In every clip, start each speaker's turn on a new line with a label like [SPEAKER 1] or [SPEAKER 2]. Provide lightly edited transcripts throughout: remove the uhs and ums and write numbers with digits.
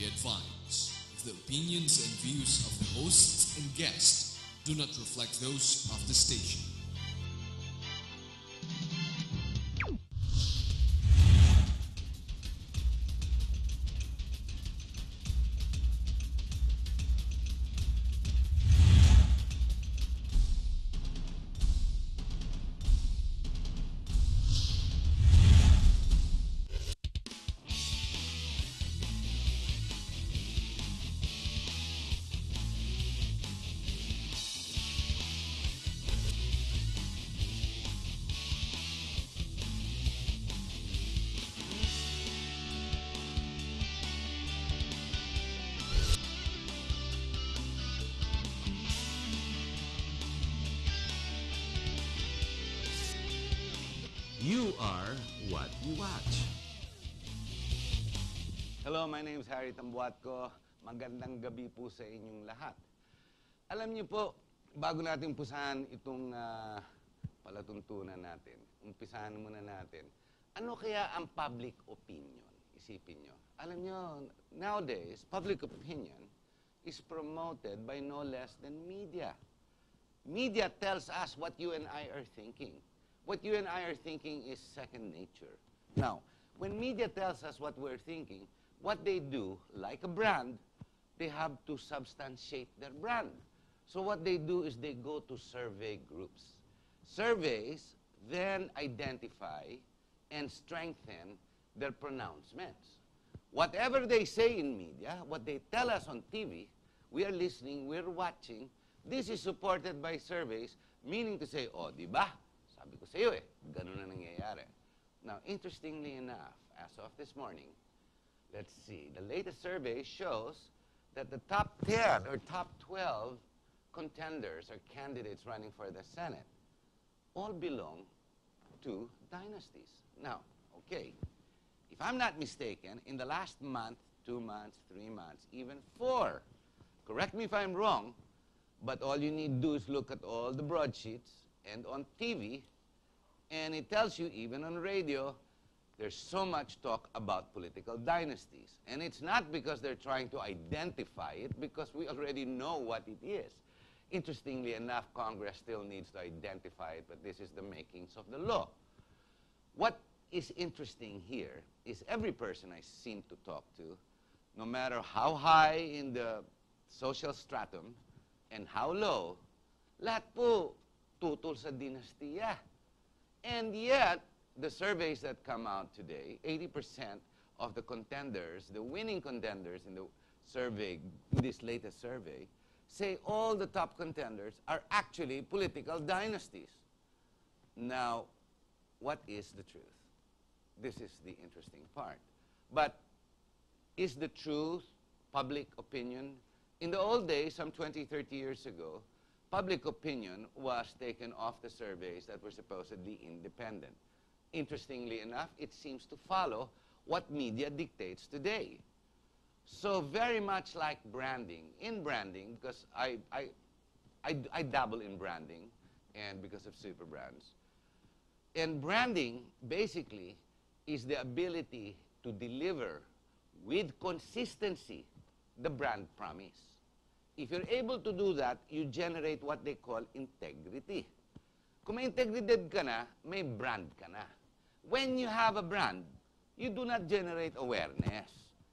[SPEAKER 1] We advise if the opinions and views of the hosts and guests do not reflect those of the station.
[SPEAKER 2] You are what you watch.
[SPEAKER 3] Hello, my name is Harry Tambuatco. Magandang gabi po sa inyong lahat. Alam niyo po, bago natin umpisahan itong palatuntunan natin, umpisahan muna natin, ano kaya ang public opinion? Isipin niyo. Alam niyo, nowadays, public opinion is promoted by no less than media. Media tells us what you and I are thinking. What you and I are thinking is second nature. Now, when media tells us what we're thinking, what they do, like a brand, they have to substantiate their brand. So what they do is they go to survey groups. Surveys then identify and strengthen their pronouncements. Whatever they say in media, what they tell us on TV, we are listening, we're watching. This is supported by surveys, meaning to say, oh, di ba? Sabi ko sa iyo ganun na nangyayari. Now, interestingly enough, as of this morning, let's see, the latest survey shows that the top 10 or top 12 contenders or candidates running for the Senate all belong to dynasties. Now, okay, if I'm not mistaken, in the last month, 2 months, 3 months, even 4, correct me if I'm wrong, but all you need to do is look at all the broadsheets and on TV, and it tells you, even on radio, there's so much talk about political dynasties. And it's not because they're trying to identify it, because we already know what it is. Interestingly enough, Congress still needs to identify it, but this is the makings of the law. What is interesting here is every person I seem to talk to, no matter how high in the social stratum and how low, lahat po tutol sa dinastiya. And yet, the surveys that come out today, 80% of the contenders, the winning contenders in the survey, this latest survey, say all the top contenders are actually political dynasties. Now, what is the truth? This is the interesting part. But is the truth public opinion? In the old days, some 20, 30 years ago, public opinion was taken off the surveys that were supposedly independent. Interestingly enough, it seems to follow what media dictates today. So very much like branding. In branding, because I dabble in branding, and because of super brands. And branding, basically, is the ability to deliver with consistency the brand promise. If you're able to do that, you generate what they call integrity. Kung may integridad ka na, may brand ka na. When you have a brand, you do not generate awareness.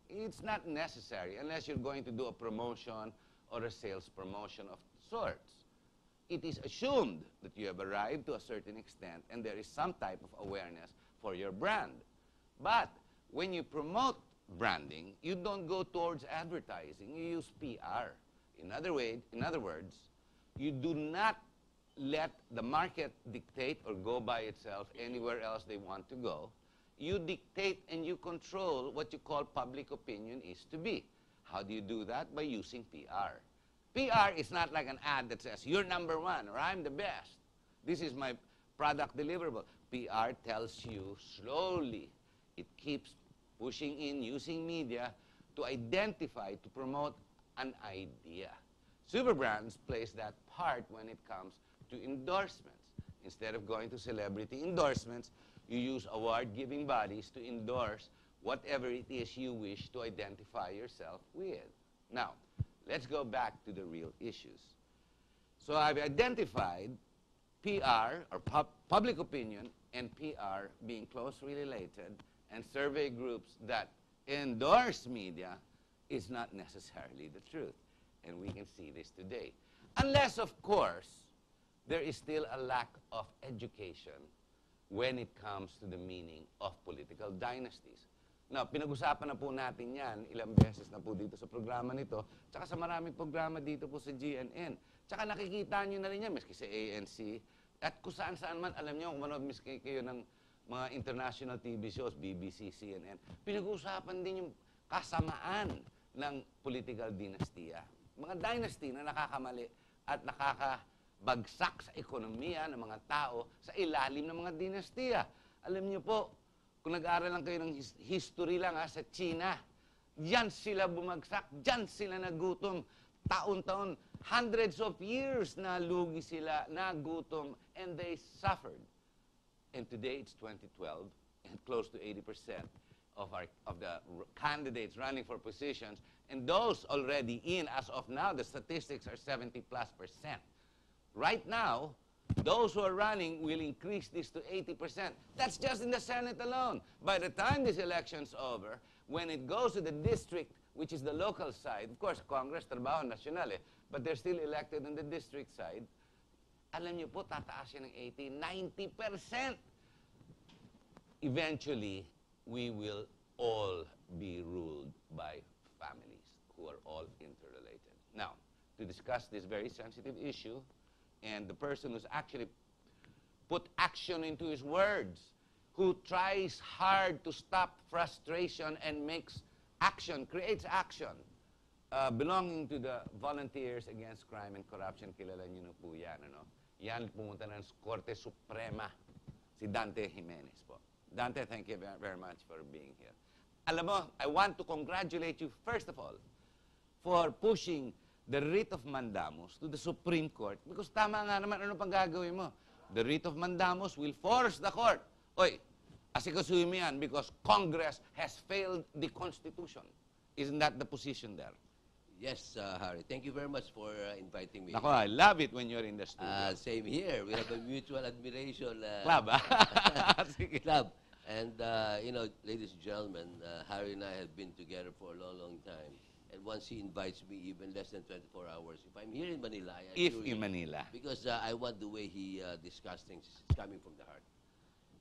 [SPEAKER 3] It's not necessary unless you're going to do a promotion or a sales promotion of sorts. It is assumed that you have arrived to a certain extent and there is some type of awareness for your brand. But when you promote branding, you don't go towards advertising, you use PR. In other words, you do not let the market dictate or go by itself anywhere else they want to go. You dictate and you control what you call public opinion is to be. How do you do that? By using PR. PR is not like an ad that says, you're number one or I'm the best. This is my product deliverable. PR tells you slowly. It keeps pushing in, using media to identify, to promote an idea. Superbrands plays that part when it comes to endorsements. Instead of going to celebrity endorsements, you use award-giving bodies to endorse whatever it is you wish to identify yourself with. Now, let's go back to the real issues. So I've identified PR, or public opinion, and PR being closely related, and survey groups that endorse media is not necessarily the truth. And we can see this today. Unless, of course, there is still a lack of education when it comes to the meaning of political dynasties. Now, pinag-usapan na po natin yan ilang beses na po dito sa programa nito, tsaka sa maraming programa dito po sa GNN. Tsaka nakikita nyo na rin yan, miski sa ANC, at kung saan-saan man, alam nyo, kung manood miski kayo ng mga international TV shows, BBC, CNN, pinag-uusapan din yung kasamaan ng political dinastiya. Mga dynasty na nakakamali at nakakabagsak sa ekonomiya ng mga tao sa ilalim ng mga dinastiya. Alam niyo po, kung nag-aaral lang kayo ng history lang sa China, diyan sila bumagsak, diyan sila nagutom. Taon-taon, hundreds of years na lugi sila, nagutom, and they suffered. And today, it's 2012, and close to 80% of the candidates running for positions, and those already in, as of now, the statistics are 70+%. Right now, those who are running will increase this to 80%. That's just in the Senate alone. By the time this election's over, when it goes to the district, which is the local side, of course, Congress, trabaho nasyonal but they're still elected on the district side, alam niyo po, tataas yan ng 80, 90%. Eventually, we will all be ruled by families who are all interrelated. Now, to discuss this very sensitive issue, and the person who's actually put action into his words, who tries hard to stop frustration and makes action, creates action, belonging to the Volunteers Against Crime and Corruption, kilala niyo na po yan, ano? Yan pumunta ng Korte Suprema, si Dante Jimenez po. Dante, thank you very much for being here. Alam mo, I want to congratulate you, first of all, for pushing the writ of mandamus to the Supreme Court, because tama nga naman, ano pang gagawin mo? The writ of mandamus will force the court, oy, asikasuhin mo yan because Congress has failed the Constitution. Isn't that the position there?
[SPEAKER 4] Yes, Harry. Thank you very much for inviting me.
[SPEAKER 3] Ako, I love it when you're in the studio.
[SPEAKER 4] Same here. We have a mutual admiration
[SPEAKER 3] Club, Sige.
[SPEAKER 4] club. And, you know, ladies and gentlemen, Harry and I have been together for a long, long time. And once he invites me, even less than 24 hours, if I'm here in Manila, I
[SPEAKER 3] If
[SPEAKER 4] assure
[SPEAKER 3] in
[SPEAKER 4] you,
[SPEAKER 3] Manila.
[SPEAKER 4] because I want the way he discusses things coming from the heart.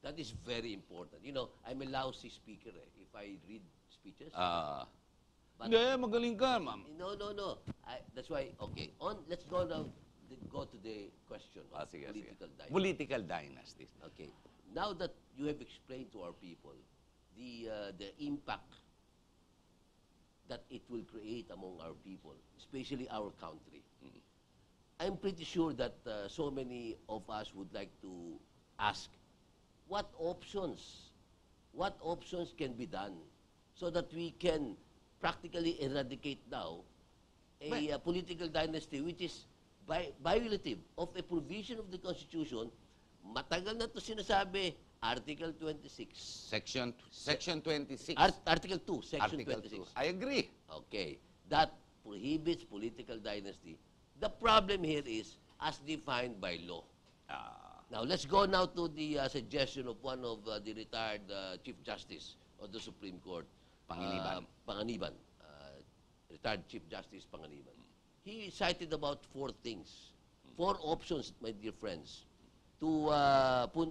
[SPEAKER 4] That is very important. You know, I'm a lousy speaker if I read speeches. But-
[SPEAKER 3] Hindi, magaling ka, ma'am.
[SPEAKER 4] No. That's why, okay. Let's go now, go to the question of
[SPEAKER 3] Sige, sige.
[SPEAKER 4] political dynasty.
[SPEAKER 3] Political dynasties.
[SPEAKER 4] Okay. Now that you have explained to our people the impact that it will create among our people, especially our country, I'm pretty sure that so many of us would like to ask, what options can be done so that we can practically eradicate now a political dynasty which is violative of a provision of the Constitution. Matagal na to sinasabi, Article 26.
[SPEAKER 3] Section 26.
[SPEAKER 4] Article 2, Section
[SPEAKER 3] Article
[SPEAKER 4] 26.
[SPEAKER 3] 2. I agree.
[SPEAKER 4] Okay. That prohibits political dynasty. The problem here is as defined by law. Now, let's go now to the suggestion of one of the retired Chief Justice of the Supreme Court, Panganiban, retired Chief Justice Panganiban. He cited about 4 things, 4 options, my dear friends, to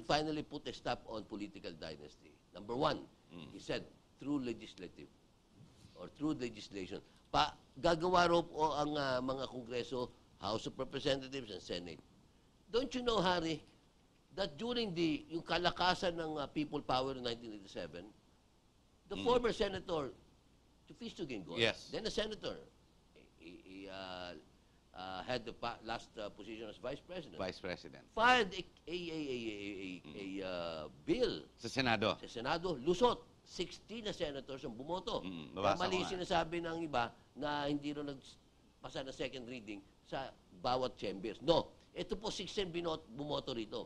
[SPEAKER 4] finally put a stop on political dynasty. Number 1, he said, through legislative or through legislation. Gagawa raw po ang mga Kongreso, House of Representatives and Senate. Don't you know, Harry, that during yung kalakasan ng people power in 1987, the former Senator, Tufisto Gingon,
[SPEAKER 3] Yes.
[SPEAKER 4] then a senator, he had the last position as Vice President,
[SPEAKER 3] Vice President.
[SPEAKER 4] filed a bill
[SPEAKER 3] Sa Senado.
[SPEAKER 4] sa Senado, lusot. 16 na senators ang bumoto. Kaya
[SPEAKER 3] nabasa
[SPEAKER 4] mali
[SPEAKER 3] ko nga.
[SPEAKER 4] sinasabi ng iba na hindi rin nagpasa na second reading sa bawat chambers. No, ito po 16 bumoto rito.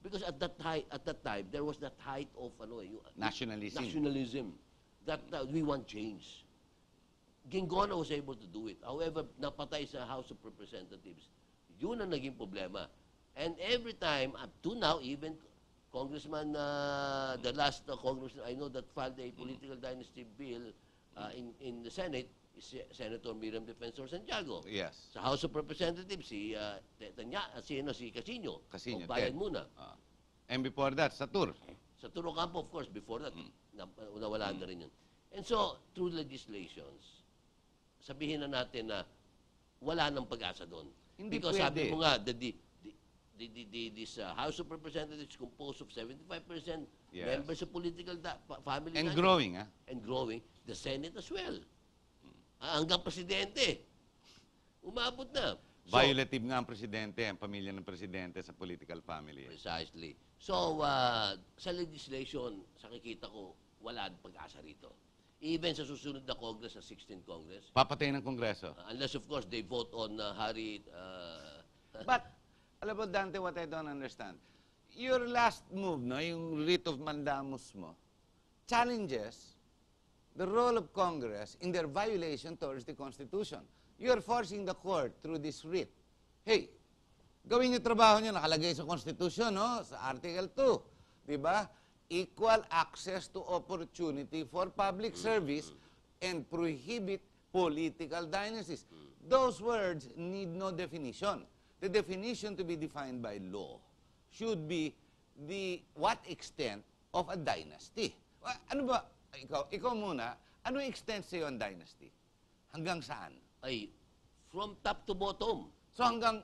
[SPEAKER 4] Because at that time, there was that height of yung
[SPEAKER 3] Nationalism.
[SPEAKER 4] nationalism. that we want change. Ginggona was able to do it. However, napatay sa House of Representatives. Yun ang naging problema. And every time, up to now, even Congressman, the last Congressman I know that filed a political dynasty bill in the Senate is Senator Miriam Defensor Santiago.
[SPEAKER 3] Yes.
[SPEAKER 4] Sa House of Representatives, si Casino.
[SPEAKER 3] Casino,
[SPEAKER 4] O Bayan
[SPEAKER 3] Ted.
[SPEAKER 4] muna.
[SPEAKER 3] And before that, sa tour.
[SPEAKER 4] Sa Turo Campo, of course, before that, nawala na rin yun. And so, through legislations, sabihin na natin na wala nang pag-asa doon.
[SPEAKER 3] Hindi
[SPEAKER 4] Because sabi
[SPEAKER 3] pwede.
[SPEAKER 4] mo nga, this House of Representatives composed of 75%
[SPEAKER 3] Yes.
[SPEAKER 4] members of political family.
[SPEAKER 3] And
[SPEAKER 4] dynasty.
[SPEAKER 3] growing,
[SPEAKER 4] And growing. The Senate as well. Hanggang presidente. Umabot na. So,
[SPEAKER 3] Violative nga ang presidente, ang pamilya ng presidente sa political family.
[SPEAKER 4] precisely. So, sa legislation, sa kikita ko, wala ang pag-asa rito. Even sa susunod na Congress, sa 16th Congress,
[SPEAKER 3] Papatay ng Kongreso.
[SPEAKER 4] unless of course they vote on Harry...
[SPEAKER 3] But, alam mo, Dante, what I don't understand, your last move, no, yung writ of mandamus mo, challenges the role of Congress in their violation towards the Constitution. You're forcing the court through this writ. Hey, gawin yung trabaho niyo, nakalagay sa Constitution, no, sa Article 2, di ba? Equal access to opportunity for public service and prohibit political dynasties. Those words need no definition. The definition to be defined by law should be the what extent of a dynasty. Ano ba, ikaw muna, ano extent sa'yo ang dynasty? Hanggang saan?
[SPEAKER 4] ay, from top to bottom.
[SPEAKER 3] So hanggang,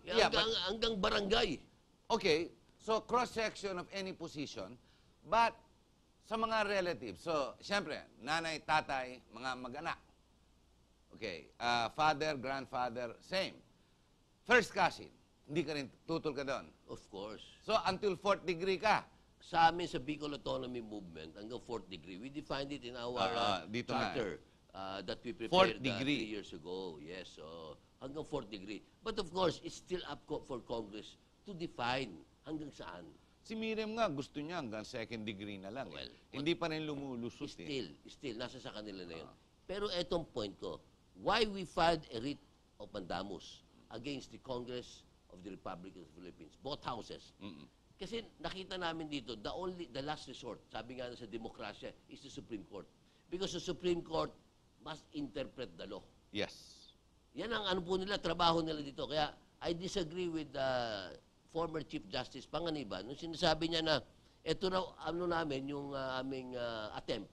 [SPEAKER 4] Hanggang barangay.
[SPEAKER 3] okay, so cross-section of any position, but sa mga relatives, so siyempre, nanay, tatay, mga mag-anak. Okay, father, grandfather, same. First cousin, hindi ka rin tutol ka doon.
[SPEAKER 4] Of course.
[SPEAKER 3] So until 4th degree ka.
[SPEAKER 4] Sa amin, sa Bicol Autonomy Movement, hanggang 4th degree, we defined it in our
[SPEAKER 3] dito na
[SPEAKER 4] charter that we
[SPEAKER 3] Fourth
[SPEAKER 4] prepared
[SPEAKER 3] degree.
[SPEAKER 4] 3 years ago. Yes, so hanggang 4th degree. But of course, it's still up for Congress to define hanggang saan.
[SPEAKER 3] Si Miriam nga, gusto niya hanggang 2nd degree na lang.
[SPEAKER 4] Well,
[SPEAKER 3] Hindi pa rin lumulusot eh.
[SPEAKER 4] Still, nasa sa kanila na yun. Pero etong point ko, why we filed a writ of mandamus against the Congress of the Republic of the Philippines, both houses. Kasi nakita namin dito, the last resort, sabi nga sa demokrasya, is the Supreme Court. Because the Supreme Court must interpret the law.
[SPEAKER 3] Yes.
[SPEAKER 4] Yan ang ano po nila, trabaho nila dito. Kaya I disagree with former Chief Justice Panganiban nung sinasabi niya na ito raw ano namin yung aming attempt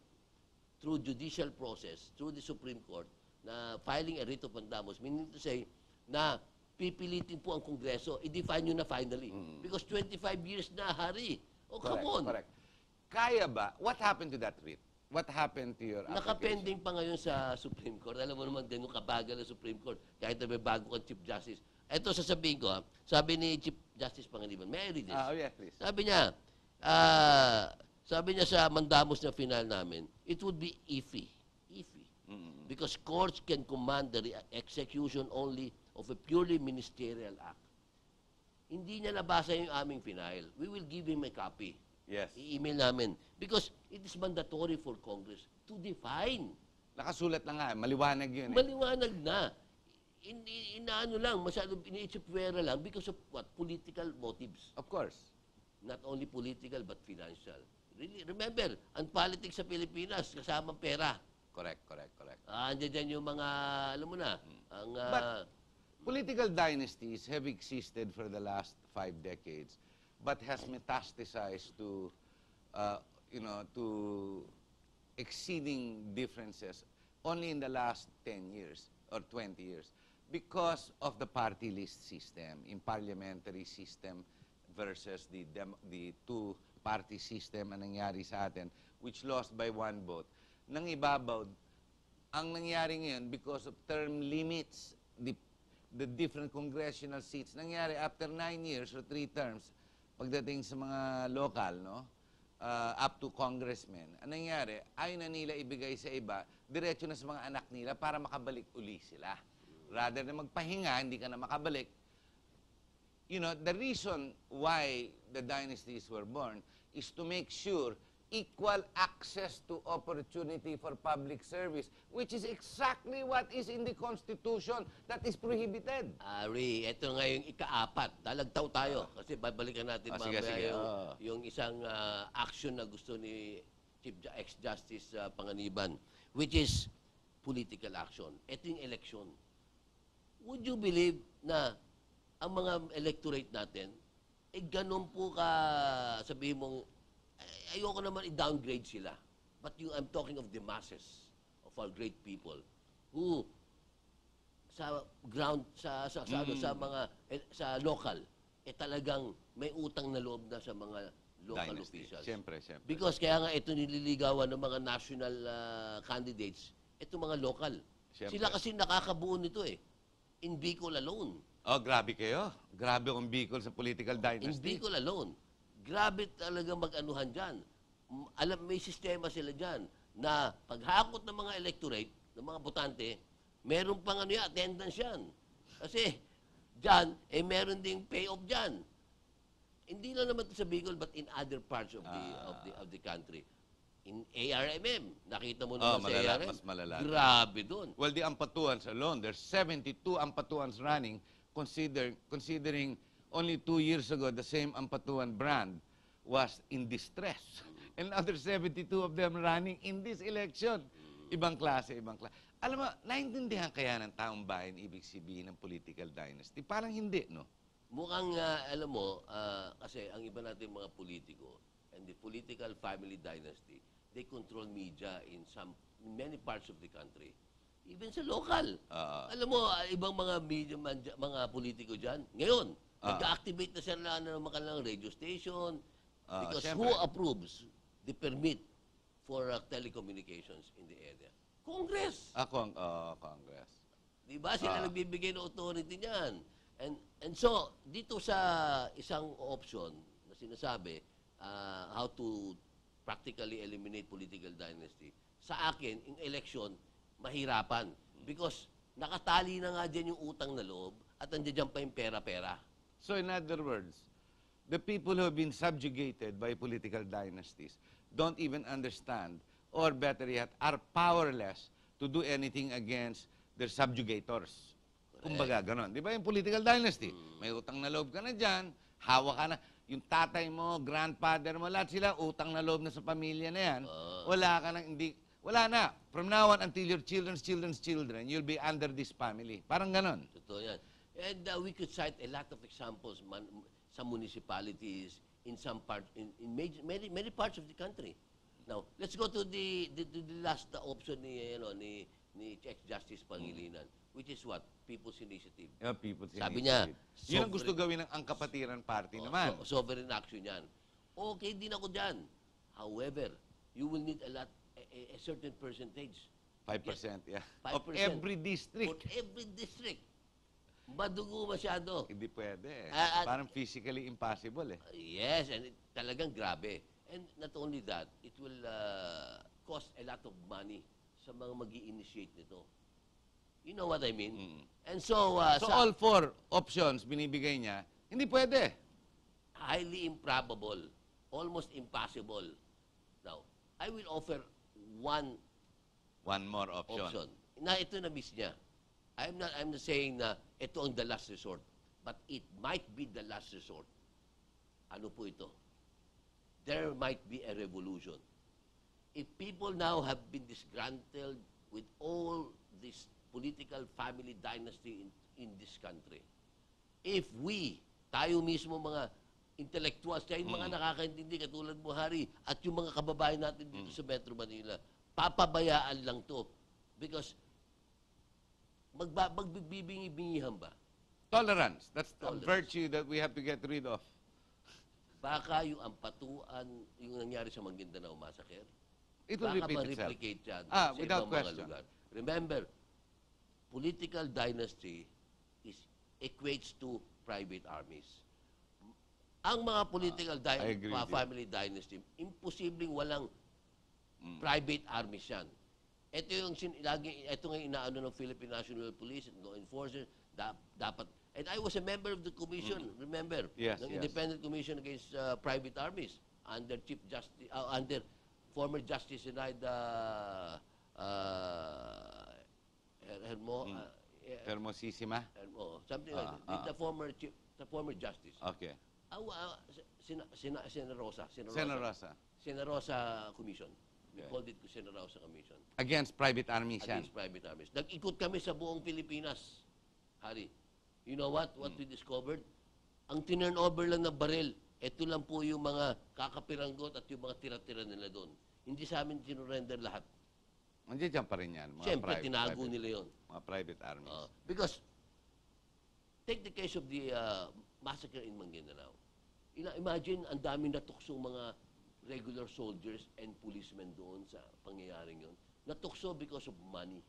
[SPEAKER 4] through judicial process, through the Supreme Court, na filing a writ of mandamus, meaning to say na pipilitin po ang Kongreso, i-define nyo na finally. Because 25 years na, Hari. Oh, come on.
[SPEAKER 3] Correct. Kaya ba? What happened to that writ? What happened to your application?
[SPEAKER 4] Nakapending pa ngayon sa Supreme Court. Alam mo naman ganun kabagal ang Supreme Court kahit na may bago kang Chief Justice. Ito sasabihin ko, sabi ni Chief Justice Panganiban, may I read this?
[SPEAKER 3] Oh, yes, please.
[SPEAKER 4] Sabi niya sa mandamus na final namin, it would be iffy. Because courts can command the execution only of a purely ministerial act. Hindi niya nabasa yung aming final. We will give him a copy.
[SPEAKER 3] Yes.
[SPEAKER 4] I-email namin. Because it is mandatory for Congress to define.
[SPEAKER 3] Nakasulat na nga, maliwanag yun eh.
[SPEAKER 4] Maliwanag na. Inaano lang, masyadong iniitsipwera lang because of what? Political motives.
[SPEAKER 3] Of course.
[SPEAKER 4] Not only political but financial. Really, remember, ang politics sa Pilipinas, kasama pera.
[SPEAKER 3] Correct.
[SPEAKER 4] Andiyan dyan yung mga, alam mo na, ang...
[SPEAKER 3] But political dynasties have existed for the last 5 decades, but has metastasized to, to exceeding differences only in the last 10 years or 20 years because of the party list system, in parliamentary system versus the two-party system ang nangyari sa atin, which lost by 1 vote. Nang ibabaw, ang nangyari ngayon because of term limits, the different congressional seats, nangyari after 9 years or 3 terms, pagdating sa mga local, no? Up to congressmen, ang nangyari, ayaw na nila ibigay sa iba, diretso na sa mga anak nila para makabalik uli sila. Rather na magpahinga, hindi ka na makabalik. You know, the reason why the dynasties were born is to make sure equal access to opportunity for public service, which is exactly what is in the Constitution that is prohibited.
[SPEAKER 4] Ari, ito nga yung ika-4. Dalagtaw tayo. Kasi babalikan natin
[SPEAKER 3] Sige,
[SPEAKER 4] mamaya
[SPEAKER 3] sige.
[SPEAKER 4] yung isang action na gusto ni ex-Justice Panganiban, which is political action. Ito yung election. Would you believe na ang mga electorate natin, ganun po ka, sabihin mong, ayoko naman i-downgrade sila. But I'm talking of the masses of our great people who sa ground sa local talagang may utang na loob na sa mga local
[SPEAKER 3] Dynasty.
[SPEAKER 4] officials.
[SPEAKER 3] Siyempre.
[SPEAKER 4] Because kaya nga ito nililigawan ng mga national candidates, ito mga local.
[SPEAKER 3] Siyempre.
[SPEAKER 4] Sila kasi nakakabuo nito in Bicol alone.
[SPEAKER 3] Oh, grabe kayo. Grabe ang Bicol sa political
[SPEAKER 4] In
[SPEAKER 3] dynasty.
[SPEAKER 4] Bicol alone. Grabe talaga mag-anuhan dyan. Alam, may sistema sila dyan na paghakot ng mga electorate, ng mga botante, meron pang attendance yan. Kasi dyan, meron ding payoff dyan. Hindi lang naman sa Bicol, but in other parts of the country. In ARMM, nakita mo naman sa ARMM.
[SPEAKER 3] Mas malala.
[SPEAKER 4] Grabe doon.
[SPEAKER 3] Well, the Ampatuans alone, there's 72 Ampatuans running, considering only 2 years ago, the same Ampatuan brand was in distress. And other 72 of them running in this election. Ibang klase. Alam mo, naintindihan kaya ng taong bayan ibig sabihin ng political dynasty? Parang hindi, no?
[SPEAKER 4] Mukhang, alam mo, kasi ang iba natin mga politiko, and the political family dynasty, they control media in many parts of the country. Even sa local. Alam mo, ibang mga media, mga politiko dyan, ngayon, nag-activate na sila ng mga kanilang radio station, because
[SPEAKER 3] syempre.
[SPEAKER 4] who approves the permit for telecommunications in the area? Congress.
[SPEAKER 3] Congress.
[SPEAKER 4] Di ba? Sila nagbibigay ng authority niyan. And so, dito sa isang option na sinasabi, how to practically eliminate political dynasty, sa akin, yung election, mahirapan. Because nakatali na nga dyan yung utang na loob at nandiyan pa yung pera-pera.
[SPEAKER 3] So in other words, the people who have been subjugated by political dynasties don't even understand, or better yet, are powerless to do anything against their subjugators. Kumbaga, ganon. Di ba yung political dynasty? May utang na loob ka na dyan, hawak ka na. Yung tatay mo, grandfather mo, lahat sila, utang na loob na sa pamilya na yan. Wala ka na, wala na. From now on until your children's children, you'll be under this family. Parang ganon.
[SPEAKER 4] Totoo yan. And we could cite a lot of examples sa municipalities, in some parts, in many parts of the country. Now, let's go to the last option ni ex-Justice Pangilinan, which is what? People's Initiative.
[SPEAKER 3] Yeah, people's
[SPEAKER 4] Sabi niya,
[SPEAKER 3] initiative. Yun ang gusto gawin ng Angkapatiran Party naman.
[SPEAKER 4] Sovereign action yan. Okay din ako dyan. However, you will need a certain percentage.
[SPEAKER 3] 5%, yeah.
[SPEAKER 4] 5%.
[SPEAKER 3] Of every district.
[SPEAKER 4] For every district. Madugo masyado.
[SPEAKER 3] Hindi pwede. Parang physically impossible
[SPEAKER 4] Yes, and talagang grabe. And not only that, it will cost a lot of money sa mga mag-i-initiate nito. You know what I mean? And so,
[SPEAKER 3] So all 4 options binibigay niya, hindi pwede.
[SPEAKER 4] highly improbable, almost impossible. Now, I will offer one
[SPEAKER 3] One more option.
[SPEAKER 4] option. Na ito na miss niya. I'm not saying na ito ang the last resort, but it might be the last resort. Ano po ito? There might be a revolution. If people now have been disgruntled with all this political family dynasty in this country, if tayo mismo mga intellectuals, tayo yung mga nakakaintindi katulad mo, Hari, at yung mga kababayan natin dito sa Metro Manila, papabayaan lang to. Because magbibingi-bingihan ba?
[SPEAKER 3] Tolerance. That's a
[SPEAKER 4] Tolerance.
[SPEAKER 3] virtue that we have to get rid of.
[SPEAKER 4] Baka yung ampatuan, yung nangyari sa Maguindanao Massacre,
[SPEAKER 3] It will
[SPEAKER 4] baka
[SPEAKER 3] repeat itself.
[SPEAKER 4] ma-replicate yan
[SPEAKER 3] Without
[SPEAKER 4] ibang mga
[SPEAKER 3] question.
[SPEAKER 4] lugar. Remember, political dynasty equates to private armies. Ang mga political
[SPEAKER 3] I agree with you.
[SPEAKER 4] family dynasty, imposibleng walang private armies yan. Ito yung ito nga inaano ng Philippine National Police, law enforcers, dapat. And I was a member of the commission, remember?
[SPEAKER 3] Yes,
[SPEAKER 4] ng
[SPEAKER 3] yes.
[SPEAKER 4] Independent Commission Against Private Armies under Chief Justice, under former Justice Zenaida
[SPEAKER 3] Hermosissima?
[SPEAKER 4] something like that. The former justice.
[SPEAKER 3] Okay.
[SPEAKER 4] Sena Rosa.
[SPEAKER 3] Sena Rosa.
[SPEAKER 4] Commission. We
[SPEAKER 3] Okay.
[SPEAKER 4] called it Sena Rosa Commission.
[SPEAKER 3] Against private armies yan.
[SPEAKER 4] Against private armies. Nag-ikot kami sa buong Pilipinas. Hari, you know what? What we discovered? Ang tinurnover lang na baril, ito lang po yung mga kakapiranggot at yung mga tira-tira nila doon. Hindi sa amin sinurrender lahat.
[SPEAKER 3] Nandiyan pa rin yan.
[SPEAKER 4] Siyempre, tinago nila yun.
[SPEAKER 3] Mga private armies.
[SPEAKER 4] Because, take the case of the massacre in Maguindanao. Imagine, ang daming natuksong mga regular soldiers and policemen doon sa pangyayaring yun. Natukso because of money.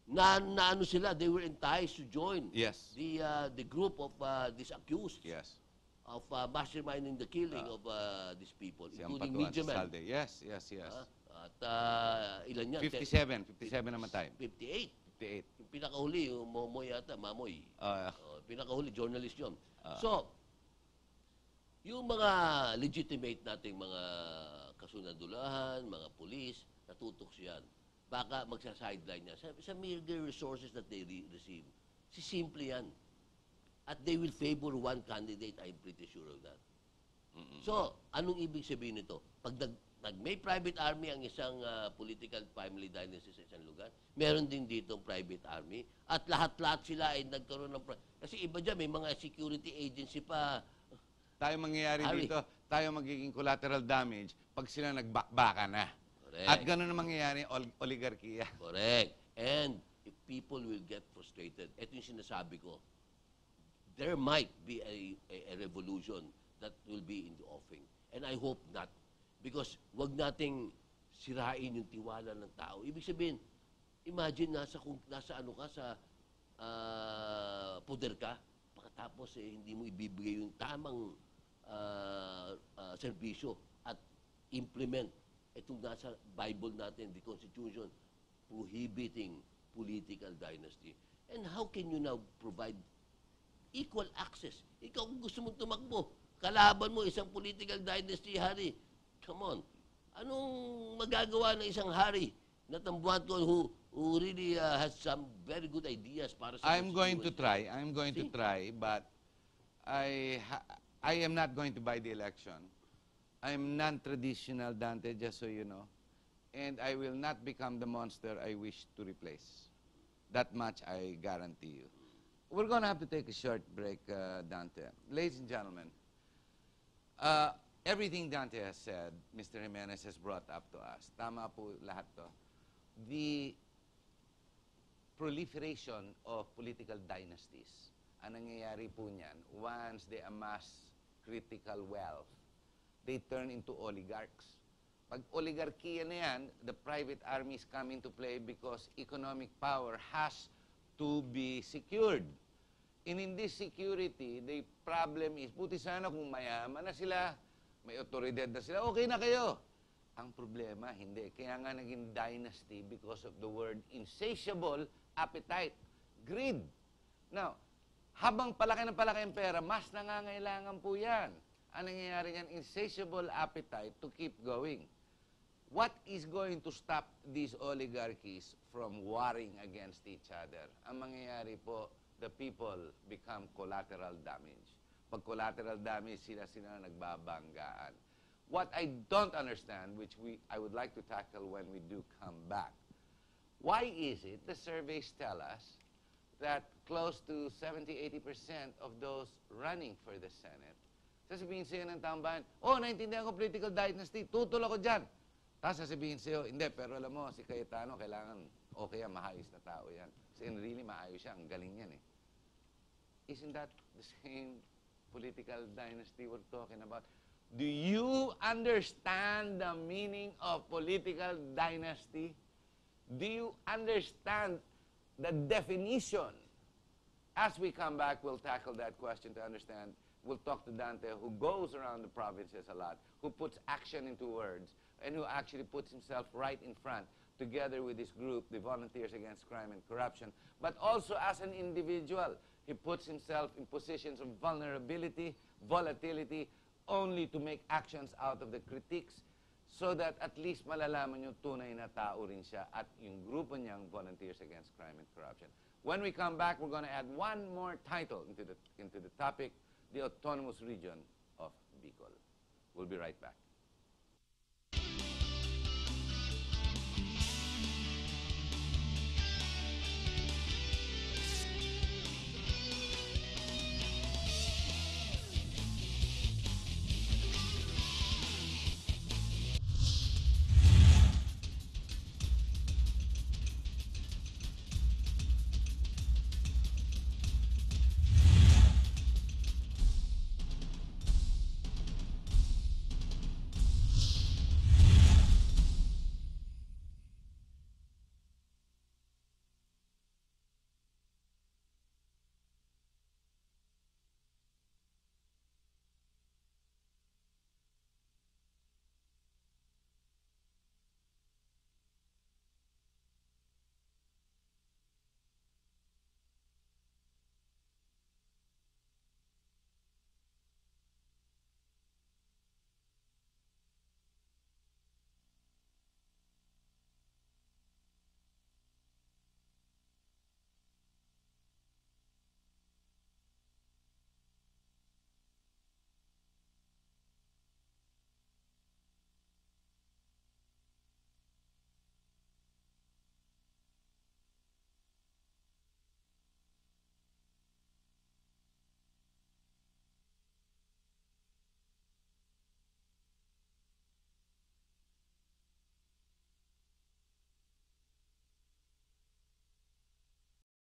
[SPEAKER 4] Ano sila, they were enticed to join
[SPEAKER 3] Yes.
[SPEAKER 4] the group of these accused
[SPEAKER 3] Yes.
[SPEAKER 4] of masterminding the killing of these people,
[SPEAKER 3] Si
[SPEAKER 4] including
[SPEAKER 3] Ampatuan
[SPEAKER 4] media men.
[SPEAKER 3] Salde. Yes.
[SPEAKER 4] At ilan yan?
[SPEAKER 3] 57 namatay.
[SPEAKER 4] 58.
[SPEAKER 3] 58.
[SPEAKER 4] Yung pinakahuli, yung Momoy yata, Mamoy. Pinakahuli, journalist yun. So, yung mga legitimate nating mga kasunadulahan, mga pulis, natutukso yan. Baka magsa-sideline yan. Sa meager resources that they receive. Simple yan. At they will favor one candidate, I'm pretty sure of that. So, anong ibig sabihin nito? Pag may private army ang isang political family dynasty sa isang lugar, meron din dito private army. At lahat-lahat sila ay nagkaroon ng... Kasi iba dyan, may mga security agency pa.
[SPEAKER 3] Tayo mangyayari
[SPEAKER 4] Harry.
[SPEAKER 3] dito, tayo magiging collateral damage pag sila nagbakbaka na.
[SPEAKER 4] Correct.
[SPEAKER 3] At ganun ang mangyayari oligarkiya.
[SPEAKER 4] Correct. And if people will get frustrated, ito yung sinasabi ko, there might be a revolution that will be in the offing. And I hope not. Because wag nating sirain yung tiwala ng tao. Ibig sabihin, imagine kung nasa ano ka, sa poder ka, pagkatapos hindi mo ibibigay yung tamang serbisyo at implement itong nasa Bible natin, the Constitution, prohibiting political dynasty. And how can you now provide equal access? Ikaw kung gusto mong tumakbo, kalaban mo isang political dynasty, hari. Come on. Anong magagawa ng isang hari na tambuhan ko who really has some very good ideas para sa
[SPEAKER 3] I'm going to
[SPEAKER 4] constituency?
[SPEAKER 3] try. I'm going to try, but I am not going to buy the election. I'm non-traditional, Dante, just so you know. And I will not become the monster I wish to replace. That much I guarantee you. We're going to have to take a short break, Dante. Ladies and gentlemen, everything Dante has said, Mr. Jimenez has brought up to us. Tama po lahat to. The proliferation of political dynasties. Ang nangyayari po niyan, once they amass critical wealth, they turn into oligarchs. Pag oligarkiya na yan, the private armies come into play because economic power has to be secured. And in this security, the problem is, buti sana kung mayaman na sila, may otoridad na sila, okay na kayo. Ang problema, hindi. Kaya nga naging dynasty because of the word insatiable appetite, greed. Now, habang palaki ng palaki ang pera, mas nangangailangan po yan. Ang nangyayari niyan, insatiable appetite to keep going. What is going to stop these oligarchies from warring against each other? Ang mangyayari po, the people become collateral damage. Pag collateral damage, sila nagbabanggaan. What I don't understand, which I would like to tackle when we do come back, why is it the surveys tell us that close to 70-80% of those running for the Senate, sasabihin sa'yo ng taong bayan, naintindihan ko political dynasty, tutol ako dyan. Tapos sasabihin sa'yo, hindi, pero alam mo, si Cayetano, kailangan, okay yan, maayos na tao yan. Kasi really, maayos siya, ang galing yan eh. Isn't that the same political dynasty we're talking about? Do you understand the meaning of political dynasty? Do you understand the definition? As we come back, we'll tackle that question to understand. We'll talk to Dante, who goes around the provinces a lot, who puts action into words, and who actually puts himself right in front, together with this group, the Volunteers Against Crime and Corruption, but also as an individual. He puts himself in positions of vulnerability, volatility, only to make actions out of the critiques so that at least malalaman nyo tunay na tao rin siya at yung grupo niyang Volunteers Against Crime and Corruption. When we come back, we're going to add one more title into the topic, the Autonomous Region of Bicol. We'll be right back.